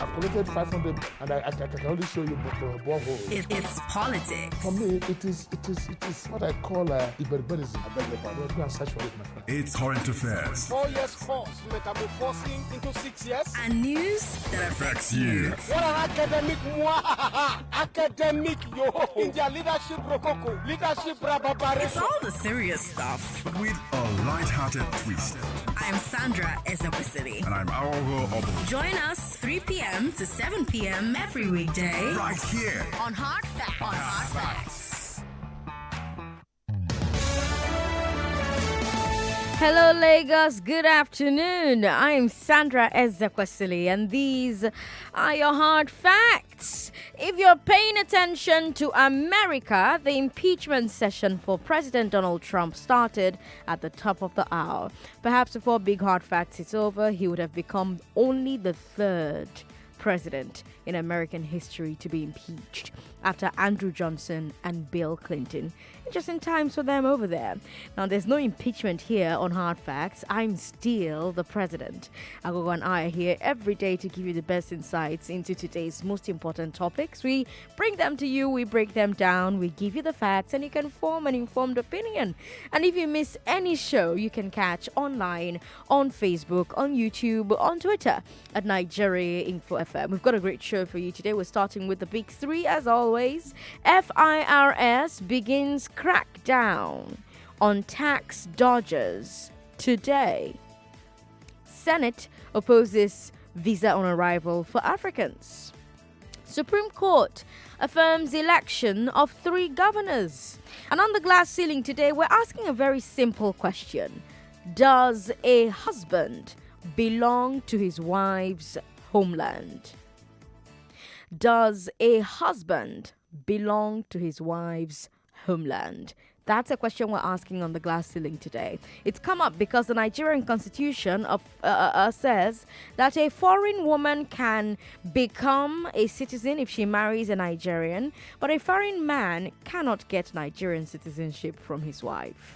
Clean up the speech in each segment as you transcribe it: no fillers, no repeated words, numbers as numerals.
I've collected 500 and I can only show you borehole. It's politics. For me, it is what I call Iberberism. I beg your pardon. Go and search for it, my friend. It's current affairs. 4 years course, metamorphosing into 6 years. And news that affects you. What an academic academic in their leadership rococo, leadership rababare. It's all the serious stuff with a light-hearted twist. I'm Sandra Ezekwesili. And I'm Aghogho. Join us 3 p.m. to 7 p.m. every weekday. Right here. On Hard Facts. On Hard Facts. Hello, Lagos. Good afternoon. I'm Sandra Ezekwesili, and these are your hard facts. If you're paying attention to America, the impeachment session for President Donald Trump started at the top of the hour. Perhaps before big hard facts is over, he would have become only the third president in American history to be impeached after Andrew Johnson and Bill Clinton. Interesting times for them over there. Now, there's no impeachment here on Hard Facts. I'm still the president. Aghogho and I are here every day to give you the best insights into today's most important topics. We bring them to you, we break them down, we give you the facts, and you can form an informed opinion. And if you miss any show, you can catch online on Facebook, on YouTube, on Twitter at Nigeria Info FM. We've got a great show for you today. We're starting with the big three as always. FIRS begins crackdown on tax dodgers today. Senate opposes visa on arrival for Africans. Supreme Court affirms election of 3 governors. And on the glass ceiling today, we're asking a very simple question. Does a husband belong to his wife's homeland? Does a husband belong to his wife's homeland? That's a question we're asking on the glass ceiling today. It's come up because the Nigerian constitution says that a foreign woman can become a citizen if she marries a Nigerian, but a foreign man cannot get Nigerian citizenship from his wife.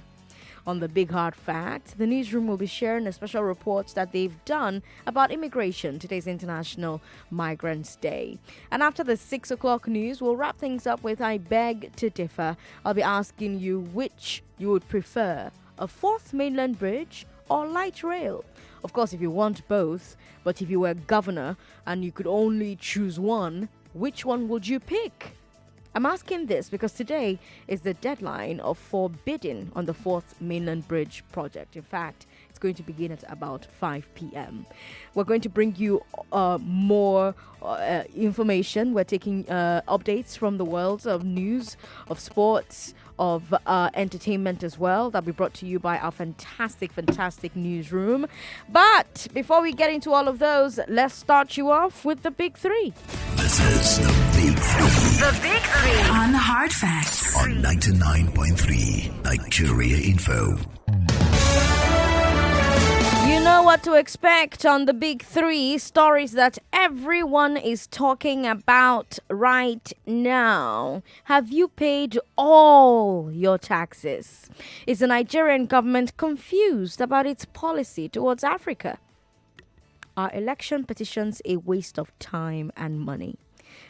On the Big Hard Fact, the newsroom will be sharing a special report that they've done about immigration. Today's International Migrants Day. And after the 6 o'clock news, we'll wrap things up with I Beg to Differ. I'll be asking you which you would prefer, a 4th mainland bridge or light rail. Of course, if you want both, but if you were governor and you could only choose one, which one would you pick? I'm asking this because today is the deadline for bidding on the 4th Mainland Bridge project. In fact, it's going to begin at about 5 p.m. We're going to bring you more information. We're taking updates from the world of news, of sports, of entertainment as well. That'll be brought to you by our fantastic newsroom. But before we get into all of those, let's start you off with the big three. This is the Big Three. The Big Three on Hard Facts on 99.3 Nigeria Info. You know what to expect on the Big Three, stories that everyone is talking about right now. Have you paid all your taxes? Is the Nigerian government confused about its policy towards Africa? Are election petitions a waste of time and money?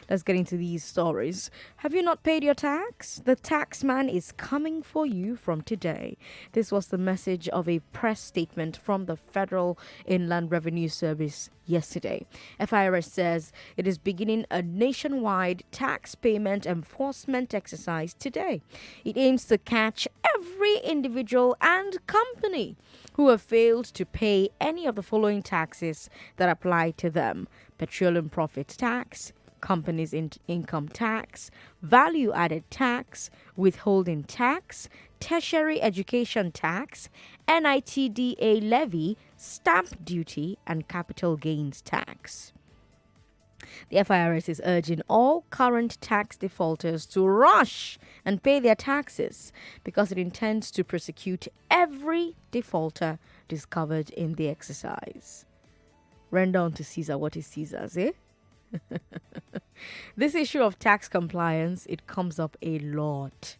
Let's get into these stories. Have you not paid your tax? The tax man is coming for you from today. This was the message of a press statement from the Federal Inland Revenue Service yesterday. FIRS says it is beginning a nationwide tax payment enforcement exercise today. It aims to catch every individual and company who have failed to pay any of the following taxes that apply to them: petroleum profit tax, companies' income tax, value-added tax, withholding tax, tertiary education tax, NITDA levy, stamp duty, and capital gains tax. The FIRS is urging all current tax defaulters to rush and pay their taxes because it intends to prosecute every defaulter discovered in the exercise. Render unto Caesar what is Caesar's, eh? This issue of tax compliance, it comes up a lot.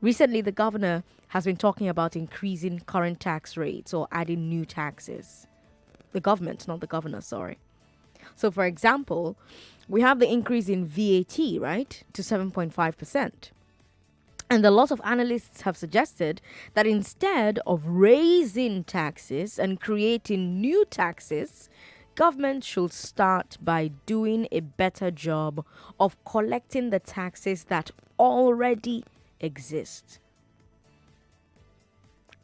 Recently, the governor has been talking about increasing current tax rates or adding new taxes. The government, not the governor, sorry. So, for example, we have the increase in VAT, right, to 7.5%. And a lot of analysts have suggested that instead of raising taxes and creating new taxes, government should start by doing a better job of collecting the taxes that already exist.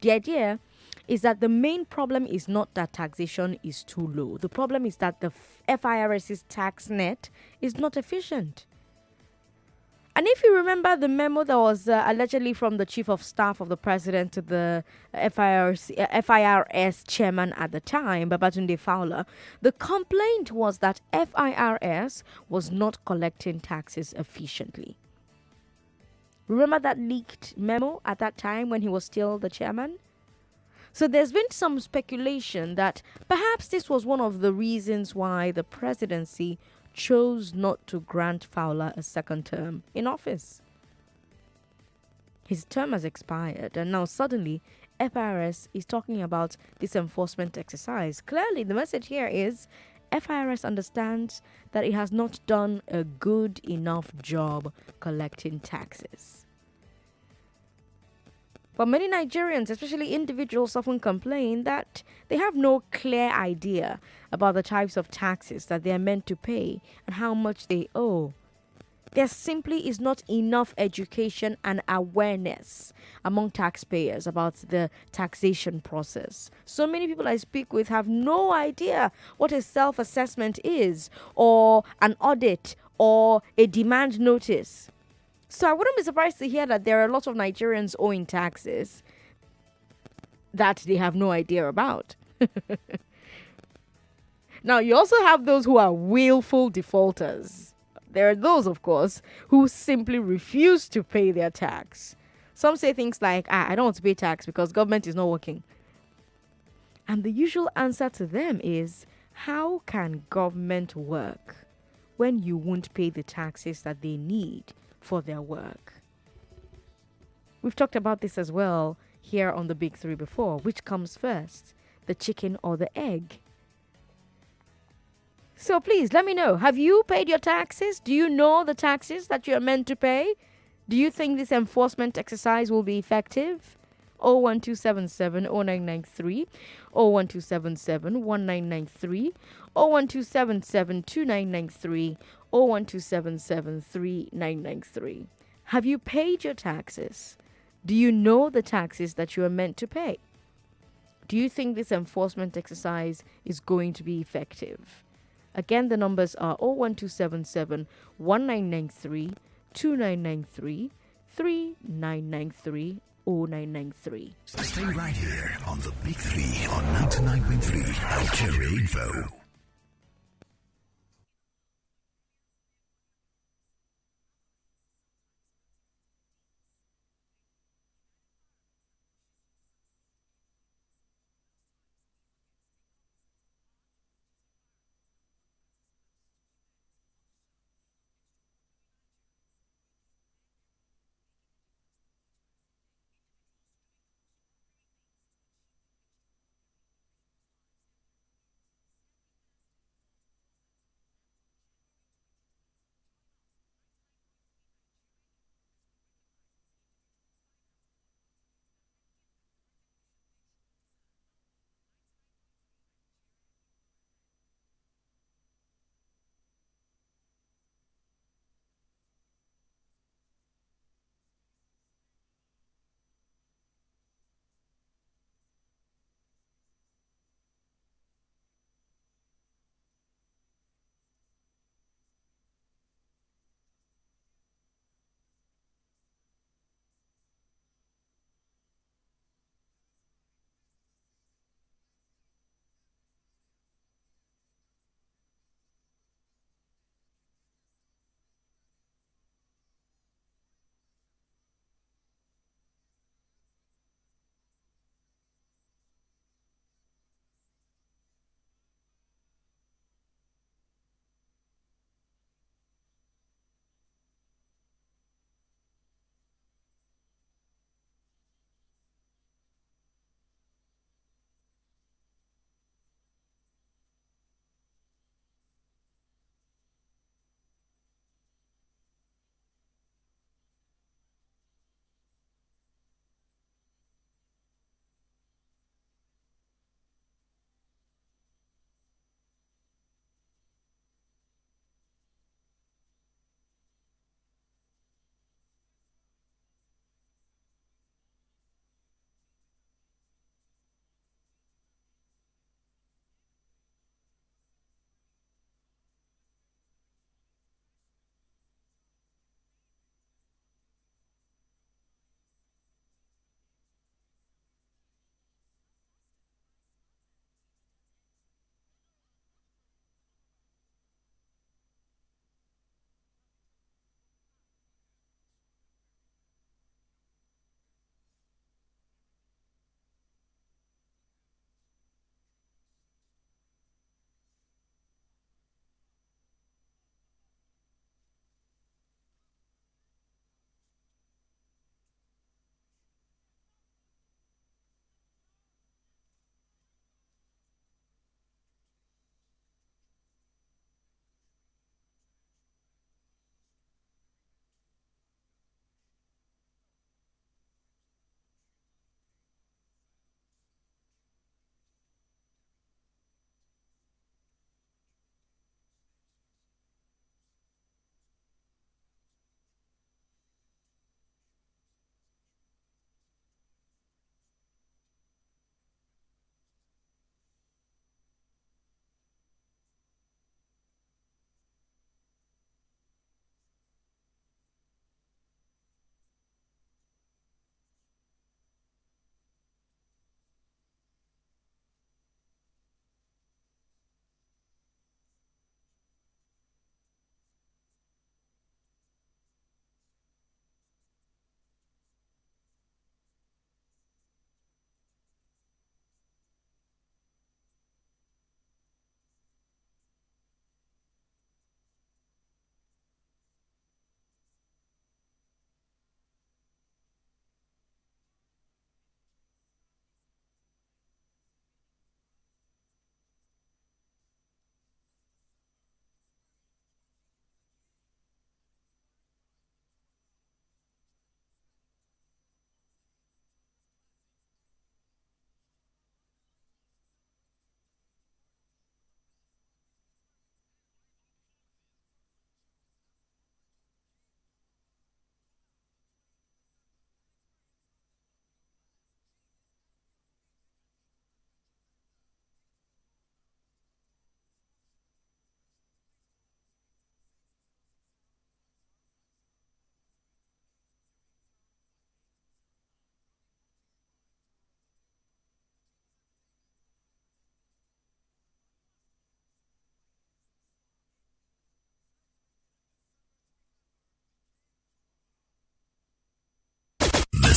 The idea is that the main problem is not that taxation is too low. The problem is that the FIRS's tax net is not efficient. And if you remember the memo that was allegedly from the chief of staff of the president to the FIRS chairman at the time, Babatunde Fowler, the complaint was that FIRS was not collecting taxes efficiently. Remember that leaked memo at that time when he was still the chairman? So there's been some speculation that perhaps this was one of the reasons why the presidency chose not to grant Fowler a second term in office. His term has expired, and now suddenly FIRS is talking about this enforcement exercise. Clearly, the message here is FIRS understands that it has not done a good enough job collecting taxes. But many Nigerians, especially individuals, often complain that they have no clear idea about the types of taxes that they are meant to pay and how much they owe. There simply is not enough education and awareness among taxpayers about the taxation process. So many people I speak with have no idea what a self-assessment is, or an audit, or a demand notice. So I wouldn't be surprised to hear that there are a lot of Nigerians owing taxes that they have no idea about. Now, you also have those who are willful defaulters. There are those, of course, who simply refuse to pay their tax. Some say things like, I don't want to pay tax because government is not working. And the usual answer to them is, how can government work when you won't pay the taxes that they need for their work? We've talked about this as well here on the Big Three before. Which comes first, the chicken or the egg? So please let me know. Have you paid your taxes? Do you know the taxes that you're meant to pay? Do you think this enforcement exercise will be effective? 01277 0993, 01277 1993, 01277 2993, 01277 3993. Have you paid your taxes? Do you know the taxes that you are meant to pay? Do you think this enforcement exercise is going to be effective? Again, the numbers are 01277 1993, 2993, 3993, 0993. Stay right here on the Big Three on 99.3 Nigeria Info.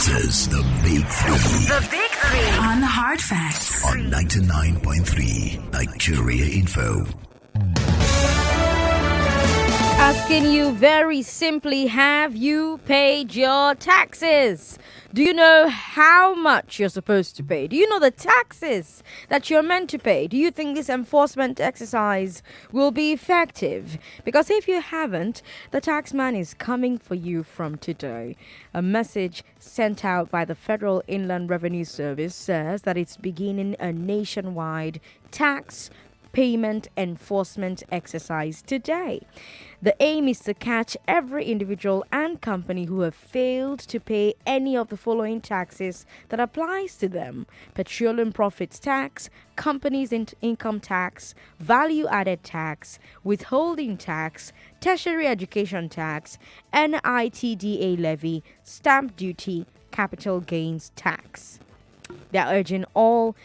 This is the Big Three The Big Three on Hard Facts. on 99.3 Nigeria Info. Asking you very simply, have you paid your taxes? Do you know how much you're supposed to pay? Do you know the taxes that you're meant to pay? Do you think this enforcement exercise will be effective? Because if you haven't, the taxman is coming for you from today. A message sent out by the Federal Inland Revenue Service says that it's beginning a nationwide tax payment enforcement exercise today. The aim is to catch every individual and company who have failed to pay any of the following taxes that applies to them: petroleum profits tax, companies income tax, value added tax, withholding tax, tertiary education tax, NITDA levy, stamp duty, capital gains tax. They are urging all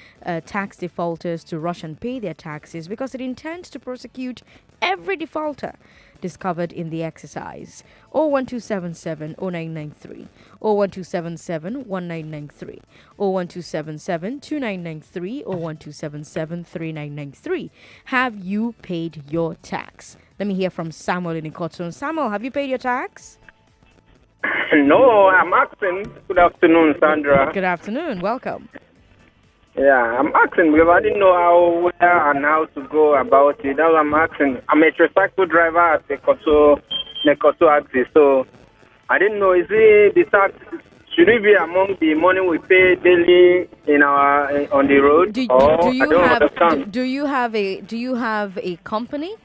tax defaulters to rush and pay their taxes because it intends to prosecute every defaulter discovered in the exercise. 01277 0993, 01277 1993, 01277 2993, 01277 3993. Have you paid your tax? Let me hear from Samuel in Ikoton. Samuel, have you paid your tax? No, I'm asking. Good afternoon, Sandra. Good afternoon. Welcome. Yeah, I'm asking because I didn't know where and how to go about it. That's what I'm asking. I'm a tricycle driver at the Nekoto axis, so I didn't know. Is it the tax? Should it be among the money we pay daily in our on the road? Do you have a company?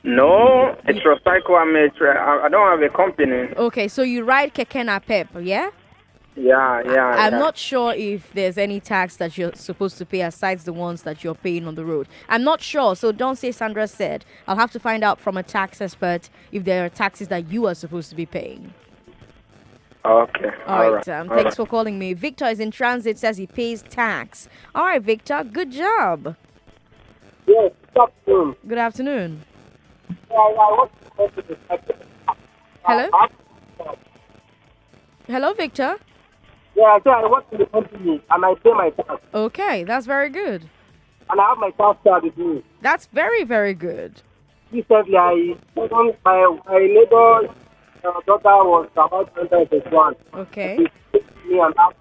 No, a tricycle. I don't have a company. Okay, so you ride keke napep, yeah? Yeah. I'm not sure if there's any tax that you're supposed to pay aside the ones that you're paying on the road. I'm not sure, so don't say Sandra said. I'll have to find out from a tax expert if there are taxes that you are supposed to be paying. Okay. All right. Thanks for calling me. Victor is in transit, says he pays tax. All right, Victor, good job. Yes, good afternoon. Good afternoon. Hello? Hello, Victor. Yeah, so I work in the company and I pay my tax. Okay, that's very good. And I have my tax card with me. That's very, very good. Recently, my neighbor's daughter was about to enter one. Okay. She said to me and asked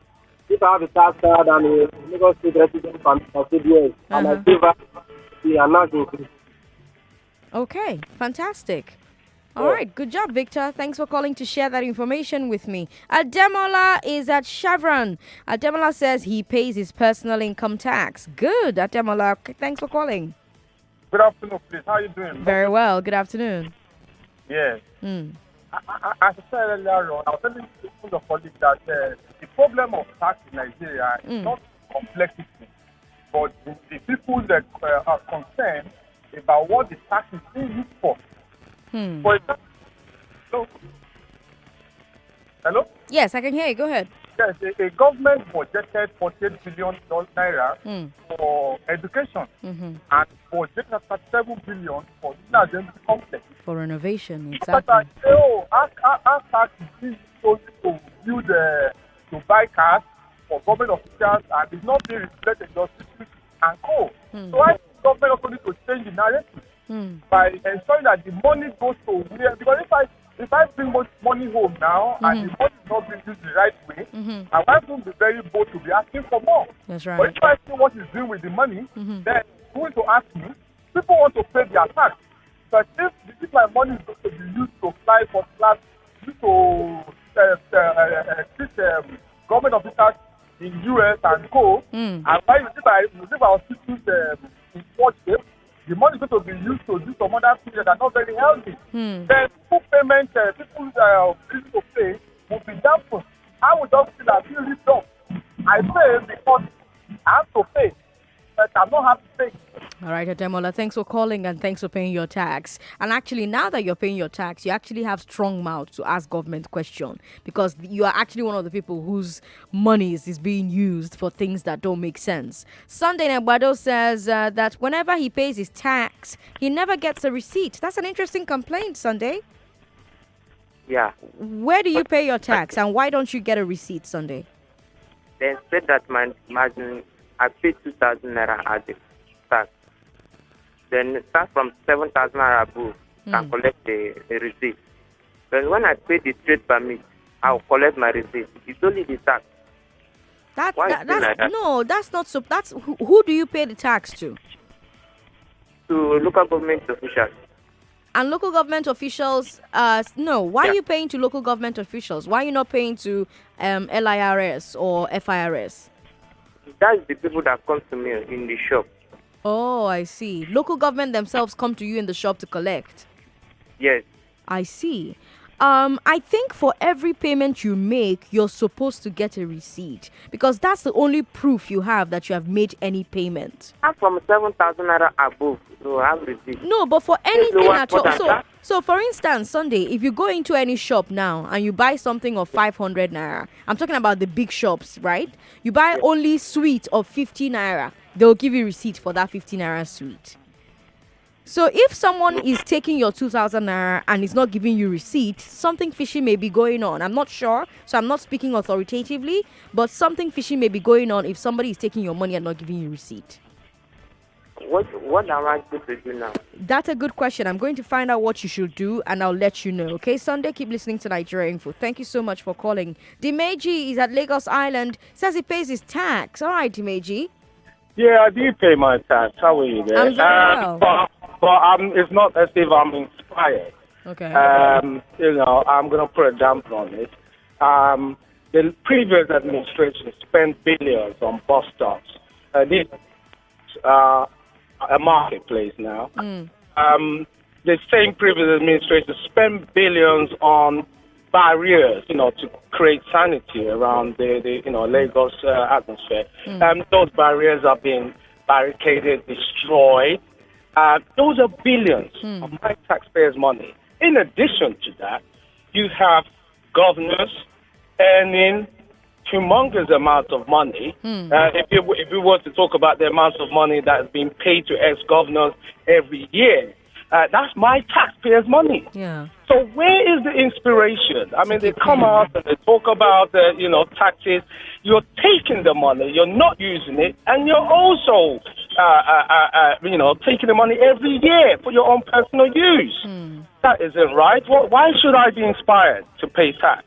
if I have a tax card and a Lagos State resident from I said yes. And I gave her the announcement. Okay, fantastic. All right, good job, Victor. Thanks for calling to share that information with me. Ademola is at Chevron. Ademola says he pays his personal income tax. Good, Ademola. Thanks for calling. Good afternoon, please. How are you doing? Very well. Good afternoon. Yes. As I said earlier on, I was telling your colleagues that the problem of tax in Nigeria is not complexity, but the people that are concerned about what the tax is being used for. For example, hello? Yes, I can hear you. Go ahead. Yes, a government budgeted 48 billion naira for education and budgeted 37 billion for the complex. For renovation, exactly. Our tax is being used to build, to buy cars for government officials, and it's not being reflected in justice and co. So I think government also needs to change the narrative by ensuring that the money goes to where, because if I bring much money home now and the money is not being used the right way, I want to be very bold to be asking for more. That's right. But if I see what he's doing with the money, then who is to ask me? People want to pay their tax. But if my money is going to be used to fly for class, used to treat government officers in US and co, and why you if our hospitals in poor shape, the money is going to be used to do some other things that are not very healthy. Then people payment, people willing to pay will be dampened. I would just feel that really dumb. I pay because I have to pay, but I'm not happy to pay. All right, Ademola, thanks for calling and thanks for paying your tax. And actually, now that you're paying your tax, you actually have strong mouth to ask government question, because you are actually one of the people whose monies is being used for things that don't make sense. Sunday Nebado says that whenever he pays his tax, he never gets a receipt. That's an interesting complaint, Sunday. Yeah. Where do you pay your tax, and why don't you get a receipt Sunday? They said that I paid 2,000 naira as the tax. Then start from 7,000 naira above and collect the receipt. But when I pay the trade permit, I'll collect my receipt. It's only the tax. That's not so. That's who do you pay the tax to? To local government officials. And local government officials, no. Why are you paying to local government officials? Why are you not paying to LIRS or FIRS? That's the people that come to me in the shop. Oh, I see. Local government themselves come to you in the shop to collect. Yes. I see. I think for every payment you make, you're supposed to get a receipt because that's the only proof you have that you have made any payment. I'm from 7,000 naira above, so I have receipt. No, but for anything at all. So, for instance, Sunday, if you go into any shop now and you buy something of 500 naira, I'm talking about the big shops, right? You buy only sweet of 50 naira, they'll give you receipt for that 50 naira sweet. So if someone is taking your 2,000 naira and is not giving you receipt, something fishy may be going on. I'm not sure, so I'm not speaking authoritatively, but something fishy may be going on if somebody is taking your money and not giving you receipt. What am I supposed to do now? That's a good question. I'm going to find out what you should do and I'll let you know. Okay, Sunday, keep listening to Nigeria Info. Thank you so much for calling. Dimeji is at Lagos Island, says he pays his tax. All right, Dimeji. Yeah, I do pay my tax. How are you there? I'm very well. But it's not as if I'm inspired. Okay. I'm going to put a damper on it. The previous administration spent billions on bus stops. This a marketplace now. The same previous administration spent billions on barriers, to create sanity around the Lagos atmosphere. Those barriers are being barricaded, destroyed. Those are billions of my taxpayers' money. In addition to that, you have governors earning humongous amounts of money. If we were to talk about the amounts of money that is being paid to ex-governors every year, that's my taxpayers' money. Yeah. So where is the inspiration? I mean, they come out and they talk about taxes. You're taking the money, you're not using it, and you're also, taking the money every year for your own personal use. That isn't right. Why should I be inspired to pay tax?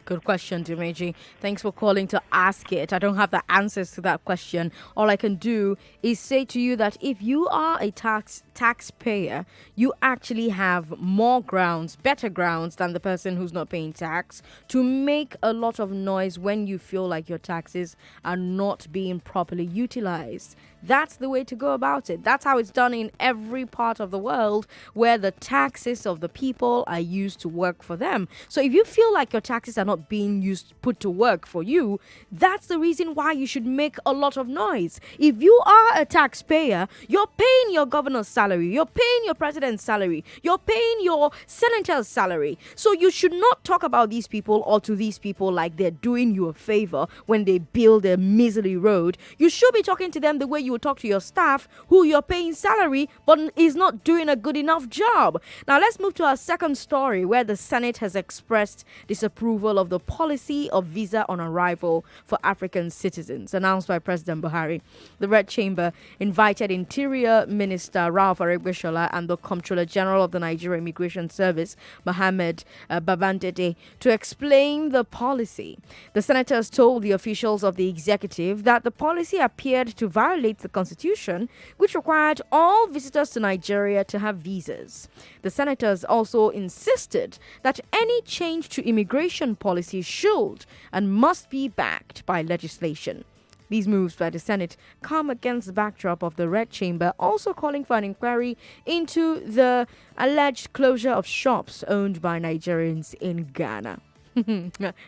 Good question, Dimeji. Thanks for calling to ask it. I don't have the answers to that question. All I can do is say to you that if you are a taxpayer, you actually have more grounds, better grounds than the person who's not paying tax to make a lot of noise when you feel like your taxes are not being properly utilized. That's the way to go about it. That's how it's done in every part of the world where the taxes of the people are used to work for them. So if you feel like your taxes are not being put to work for you, that's the reason why you should make a lot of noise. If you are a taxpayer, you're paying your governor's salary, you're paying your president's salary, you're paying your senator's salary. So you should not talk about these people or to these people like they're doing you a favor when they build a miserly road. You should be talking to them the way you would talk to your staff who you're paying salary but is not doing a good enough job. Now let's move to our second story where the Senate has expressed disapproval of the policy of visa on arrival for African citizens announced by President Buhari. The Red Chamber invited Interior Minister Ralph Aregbesola and the Comptroller General of the Nigeria Immigration Service, Mohammed Babandede, to explain the policy. The senators told the officials of the executive that the policy appeared to violate the constitution, which required all visitors to Nigeria to have visas. The senators also insisted that any change to immigration policy should and must be backed by legislation. These moves by the Senate come against the backdrop of the Red Chamber also calling for an inquiry into the alleged closure of shops owned by Nigerians in Ghana.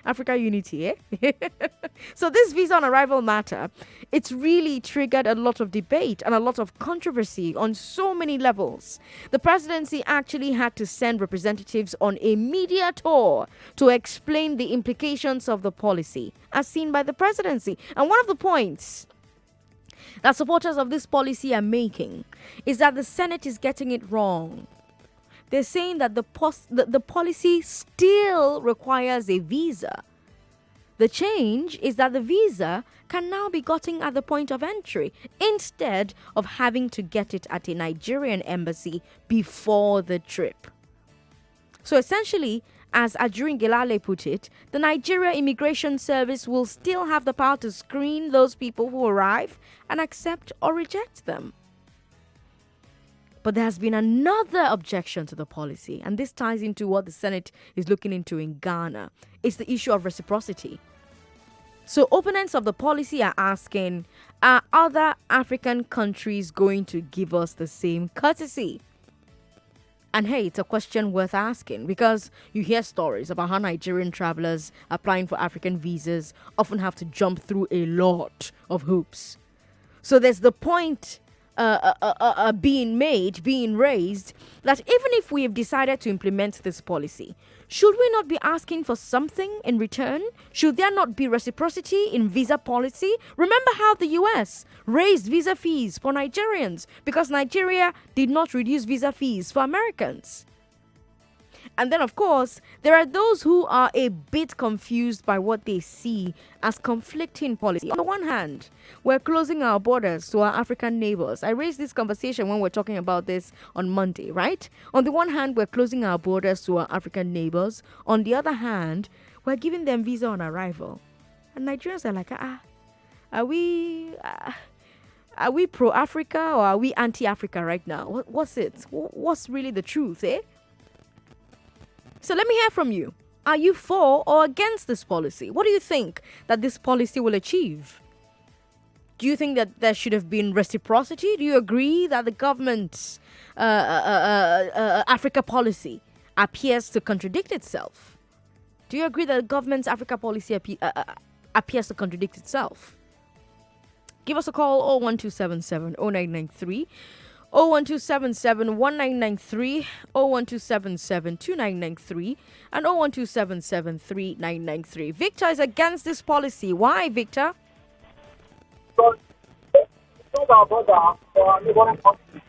Africa unity, eh? So this visa on arrival matter, it's really triggered a lot of debate and a lot of controversy on so many levels. The presidency actually had to send representatives on a media tour to explain the implications of the policy as seen by the presidency. And one of the points that supporters of this policy are making is that the Senate is getting it wrong. they're saying that the policy still requires a visa. The change is that the visa can now be gotten at the point of entry instead of having to get it at a Nigerian embassy before the trip. So essentially, as Ajurin Gelale put it, the Nigeria Immigration Service will still have the power to screen those people who arrive and accept or reject them. But there has been another objection to the policy, and this ties into what the Senate is looking into in Ghana. It's the issue of reciprocity. So opponents of the policy are asking, are other African countries going to give us the same courtesy? And hey, it's a question worth asking because you hear stories about how Nigerian travelers applying for African visas often have to jump through a lot of hoops. So there's the point being raised, that even if we have decided to implement this policy, should we not be asking for something in return? Should there not be reciprocity in visa policy? Remember how the US raised visa fees for Nigerians because Nigeria did not reduce visa fees for Americans. And then, of course, there are those who are a bit confused by what they see as conflicting policy. On the one hand, we're closing our borders to our African neighbors. I raised this conversation when we're talking about this on Monday, right? On the one hand, we're closing our borders to our African neighbors. On the other hand, we're giving them visa on arrival. And Nigerians are like, are we pro-Africa or are we anti-Africa right now? What's it? What's really the truth, eh? So let me hear from you. Are you for or against this policy? What do you think that this policy will achieve? Do you think that there should have been reciprocity? Do you agree that the government's Africa policy appears to contradict itself? Do you agree that the government's Africa policy appears to contradict itself? Give us a call 01277 0993. 01277 1993, 01277 2993, and 01277 3993. Victor is against this policy. Why, Victor? Because it's not our brother or our neighboring country.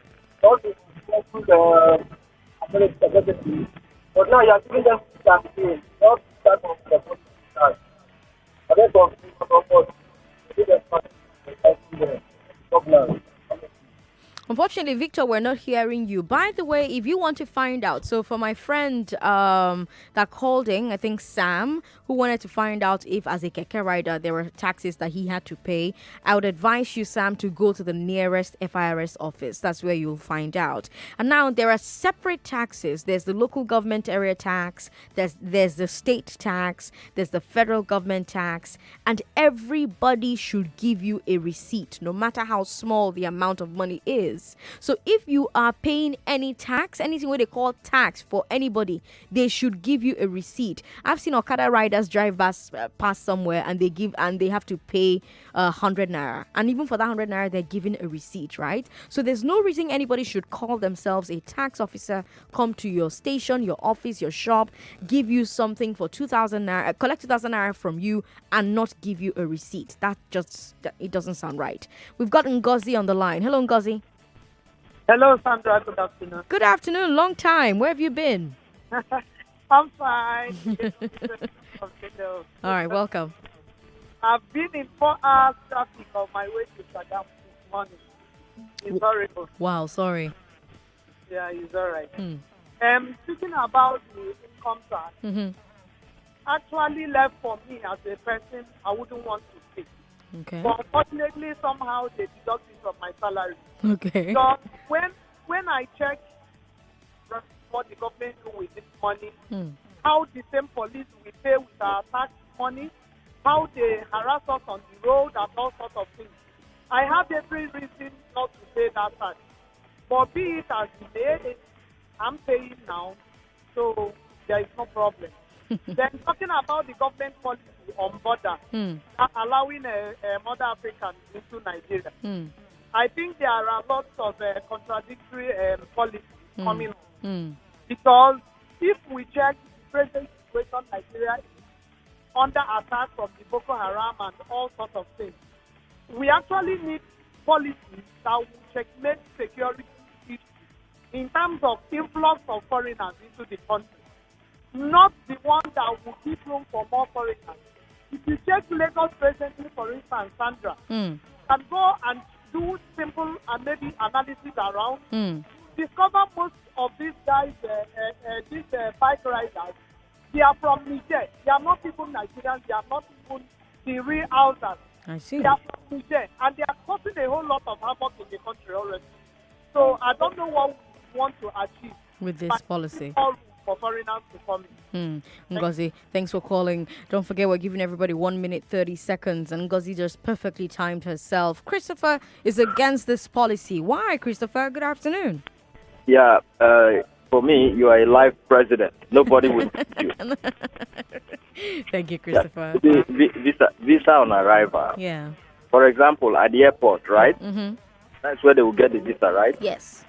All this is through the American executive. But now you are giving them that again. Not that of the policy. And then from the Unfortunately, Victor, we're not hearing you. By the way, if you want to find out, so for my friend that called in, I think Sam, who wanted to find out if as a keke rider there were taxes that he had to pay, I would advise you, Sam, to go to the nearest FIRS office. That's where you'll find out. And now there are separate taxes. There's the local government area tax, there's the state tax, there's the federal government tax, and everybody should give you a receipt, no matter how small the amount of money is. So if you are paying any tax, anything what they call tax for anybody, they should give you a receipt. I've seen Okada riders drive past somewhere and they have to pay 100 naira, and even for that 100 naira they're given a receipt, right? So there's no reason anybody should call themselves a tax officer, come to your station, your office, your shop, give you something for 2,000 naira, collect 2,000 naira from you and not give you a receipt. It doesn't sound right. We've got Ngozi on the line. Hello, Ngozi. Hello, Sandra. Good afternoon. Good afternoon. Long time. Where have you been? I'm fine. All right, welcome. I've been in 4 hours traffic on my way to Saddam this morning. It's horrible. Wow, sorry. Yeah, it's all right. Speaking about the income tax, actually left for me as a person, I wouldn't want to pay. Okay. But unfortunately, somehow they deduct it from my salary. Okay. So when I check what the government do with this money, how the same police we pay with our tax money, how they harass us on the road and all sorts of things, I have every reason not to pay that tax. But be it as it may, I'm paying now, so there is no problem. Then talking about the government policy on border, allowing Mother Africans into Nigeria, I think there are lots of contradictory policies coming on. Because if we check the present situation, Nigeria is under attack from the Boko Haram and all sorts of things. We actually need policies that will checkmate security issues in terms of influx of foreigners into the country, not the one that will give room for more foreigners. If you check Lagos presently, for instance, Sandra, can go and do simple and maybe analysis around, discover most of these guys, these bike riders, they are from Niger. They are not even Nigerians. They are not even the real outsiders. I see. They are from Niger, and they are causing a whole lot of havoc in the country already. So I don't know what we want to achieve with this policy. For foreigners to come in. Ngozi, thanks for calling. Don't forget, we're giving everybody 1 minute 30 seconds, and Ngozi just perfectly timed herself. Christopher is against this policy. Why, Christopher? Good afternoon. Yeah, for me, you are a live president. Nobody will beat you. Thank you, Christopher. Yeah. Visa on arrival. Yeah. For example, at the airport, right? Mm-hmm. That's where they will get the visa, right? Yes.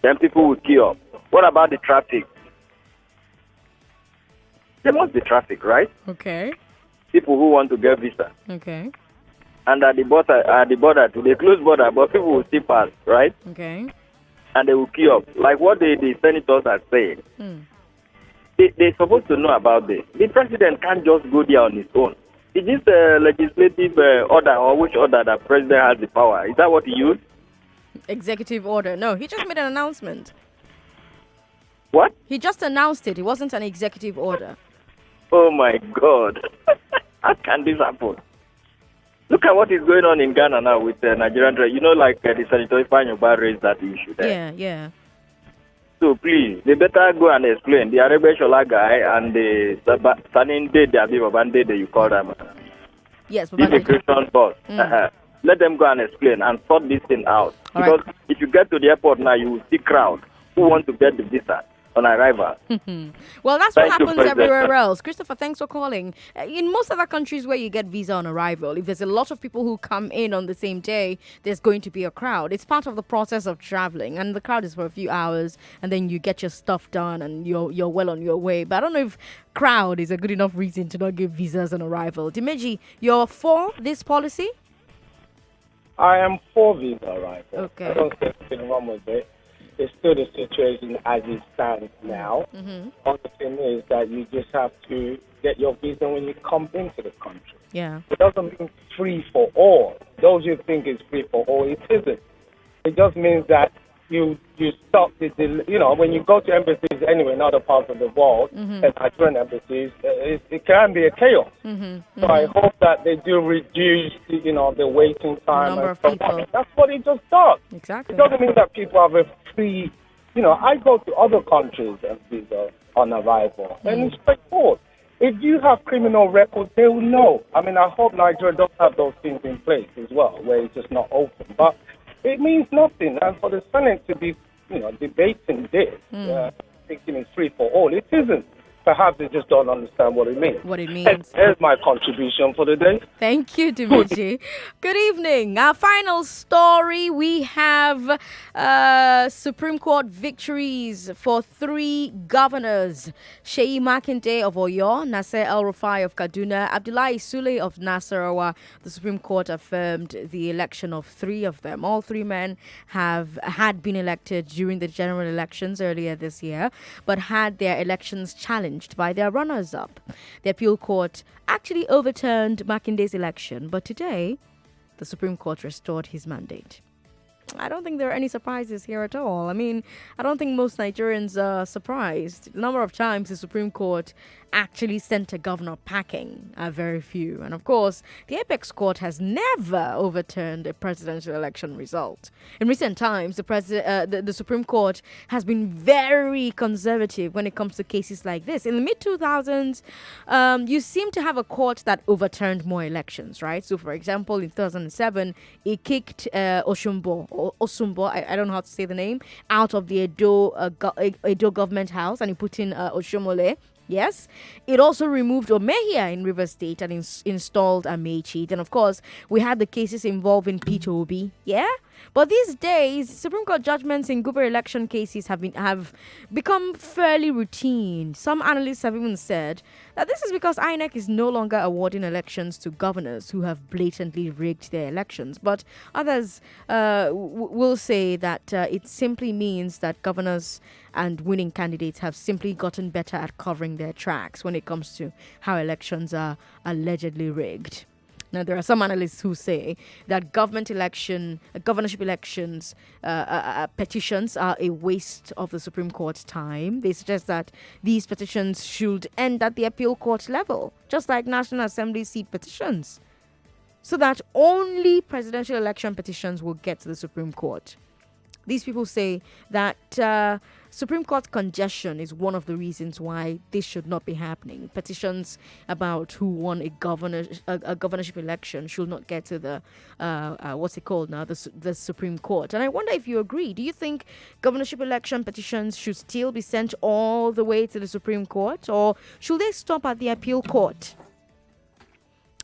Then people will queue up. What about the traffic? There must be traffic, right? Okay. People who want to get visa. Okay. And at the border, they close border, but people will still pass, right? Okay. And they will queue up. Like what the senators are saying. They're supposed to know about this. The president can't just go there on his own. Is this a legislative order, or which order that president has the power? Is that what he used? Executive order. No, he just made an announcement. What? He just announced it. It wasn't an executive order. Oh my God. How can this happen? Look at what is going on in Ghana now with Nigerian trade. You know, like the Senator Ifanyoba raised that issue there. Yeah. So please, they better go and explain. The Arebe Shola guy and the Sanin Dede, Abibabande, you call them. Yes, immigration boss. Let them go and explain and sort this thing out. All because right. if you get to the airport now, you will see crowd who want to get the visa on arrival. Well, that's Thank what you, happens President. everywhere else. Christopher, thanks for calling. In most other countries where you get visa on arrival, if there's a lot of people who come in on the same day, there's going to be a crowd. It's part of the process of traveling, and the crowd is for a few hours, and then you get your stuff done, and you're well on your way. But I don't know if crowd is a good enough reason to not give visas on arrival. Dimeji, you're for this policy? I am for visa arrival. Okay. I don't see anything wrong with it. It's still the situation as it stands now. Other thing is that you just have to get your visa when you come into the country. Yeah. It doesn't mean free for all. Those who think it's free for all, it isn't. It just means that you stop when you go to embassies anywhere in other parts of the world, and Nigerian embassies, it can be a chaos. So I hope that they do reduce the waiting time Number and of stuff. people. That's what it just does. Exactly. It doesn't mean that people have a free. I go to other countries and visa on arrival, and it's straightforward. If you have criminal records, they will know. I mean, I hope Nigeria does have those things in place as well, where it's just not open. But it means nothing. And for the Senate to be, debating this, thinking it's free for all, it isn't. Perhaps they just don't understand what it means. What it means. Here's my contribution for the day. Thank you, Dimeji. Good evening. Our final story, we have Supreme Court victories for 3 governors. Sheyi Makinde of Oyo, Nasser El-Rufai of Kaduna, Abdullahi Sule of Nasarawa. The Supreme Court affirmed the election of 3 of them. All 3 men had been elected during the general elections earlier this year, but had their elections challenged by their runners-up. The appeal court actually overturned Makinde's election, but today the Supreme Court restored his mandate. I don't think there are any surprises here at all. I mean, I don't think most Nigerians are surprised. The number of times the Supreme Court actually sent a governor packing are very few. And of course, the apex court has never overturned a presidential election result. In recent times, the Supreme Court has been very conservative when it comes to cases like this. In the mid-2000s, you seem to have a court that overturned more elections, right? So, for example, in 2007, it kicked Osumbo, I don't know how to say the name, out of the Edo government house, and he put in Oshomole. Yes, it also removed Omehia in Rivers State and installed Amechi. Then, of course, we had the cases involving Peter Obi. Yeah, But these days, Supreme Court judgments in guber election cases have become fairly routine. Some analysts have even said that this is because INEC is no longer awarding elections to governors who have blatantly rigged their elections. But others will say that it simply means that governors and winning candidates have simply gotten better at covering their tracks when it comes to how elections are allegedly rigged. Now, there are some analysts who say that governorship elections petitions are a waste of the Supreme Court's time. They suggest that these petitions should end at the appeal court level, just like National Assembly seat petitions, so that only presidential election petitions will get to the Supreme Court. These people say that Supreme Court congestion is one of the reasons why this should not be happening. Petitions about who won a governorship election should not get to the the Supreme Court. And I wonder if you agree. Do you think governorship election petitions should still be sent all the way to the Supreme Court, or should they stop at the appeal court?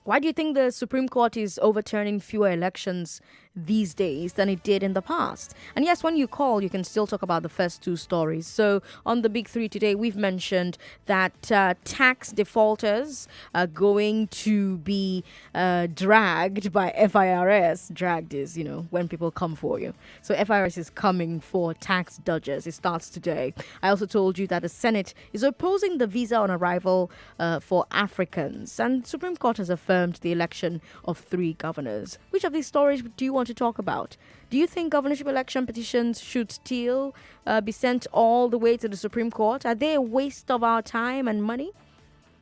Why do you think the Supreme Court is overturning fewer elections these days than it did in the past? And yes, when you call, you can still talk about the first two stories. So on the Big Three today, we've mentioned that tax defaulters are going to be dragged by FIRS. Dragged is, when people come for you. So FIRS is coming for tax dodgers. It starts today. I also told you that the Senate is opposing the visa on arrival for Africans. And Supreme Court has affirmed the election of 3 governors. Which of these stories do you want to talk about? Do you think governorship election petitions should still be sent all the way to the Supreme Court? Are they a waste of our time and money?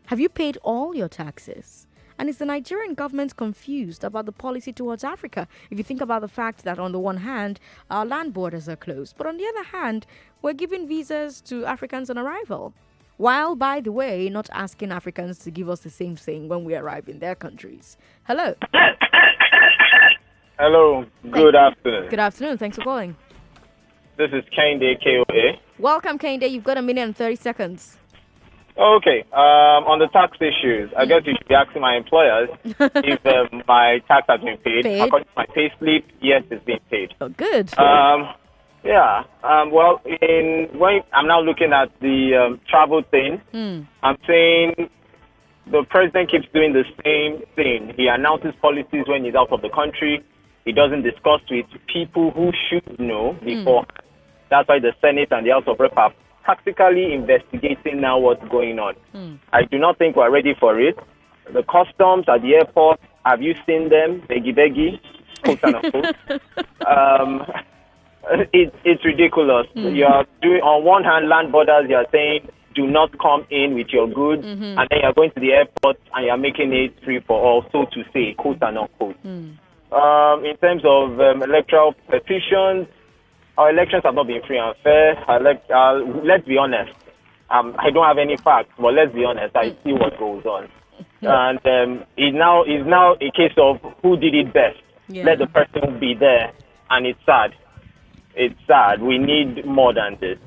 Have you paid all your taxes? And is the Nigerian government confused about the policy towards Africa? If you think about the fact that on the one hand, our land borders are closed, but on the other hand, we're giving visas to Africans on arrival. While, by the way, not asking Africans to give us the same thing when we arrive in their countries. Hello. Hello. Good afternoon. Good afternoon. Thanks for calling. This is Kende, KOA. Welcome, Kende. You've got 1 minute and 30 seconds. Okay. On the tax issues, I guess you should be asking my employers if my tax has been paid. According to my pay slip, yes, it's been paid. Oh, good. Yeah. When I'm now looking at the travel thing, I'm saying the president keeps doing the same thing. He announces policies when he's out of the country. He doesn't discuss with people who should know before. That's why the Senate and the House of Rep are practically investigating now what's going on. I do not think we're ready for it. The customs at the airport, have you seen them? Beggy, quote unquote. It's ridiculous. You are doing, on one hand, land borders, you are saying, do not come in with your goods, and then you're going to the airport and you're making it free for all, so to say, quote and unquote. In terms of electoral petitions, our elections have not been free and fair. Let's be honest. I don't have any facts, but let's be honest. I see what goes on. And it's now a case of who did it best. Yeah. Let the person be there. And it's sad. It's sad. We need more than this.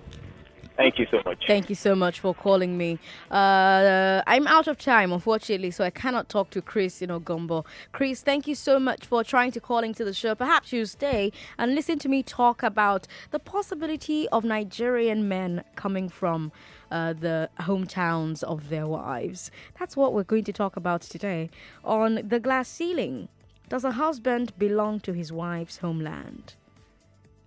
Thank you so much. Thank you so much for calling me. I'm out of time, unfortunately, so I cannot talk to Chris in Ogombo. Chris, thank you so much for trying to call into the show. Perhaps you stay and listen to me talk about the possibility of Nigerian men coming from the hometowns of their wives. That's what we're going to talk about today on The Glass Ceiling. Does a husband belong to his wife's homeland?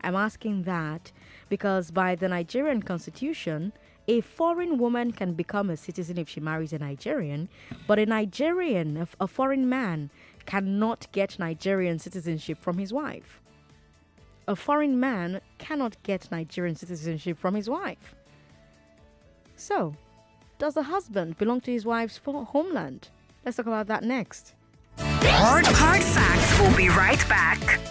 I'm asking that because by the Nigerian constitution, a foreign woman can become a citizen if she marries a Nigerian, but a foreign man, cannot get Nigerian citizenship from his wife. A foreign man cannot get Nigerian citizenship from his wife. So, does the husband belong to his wife's homeland? Let's talk about that next. Hard facts. We'll be right back.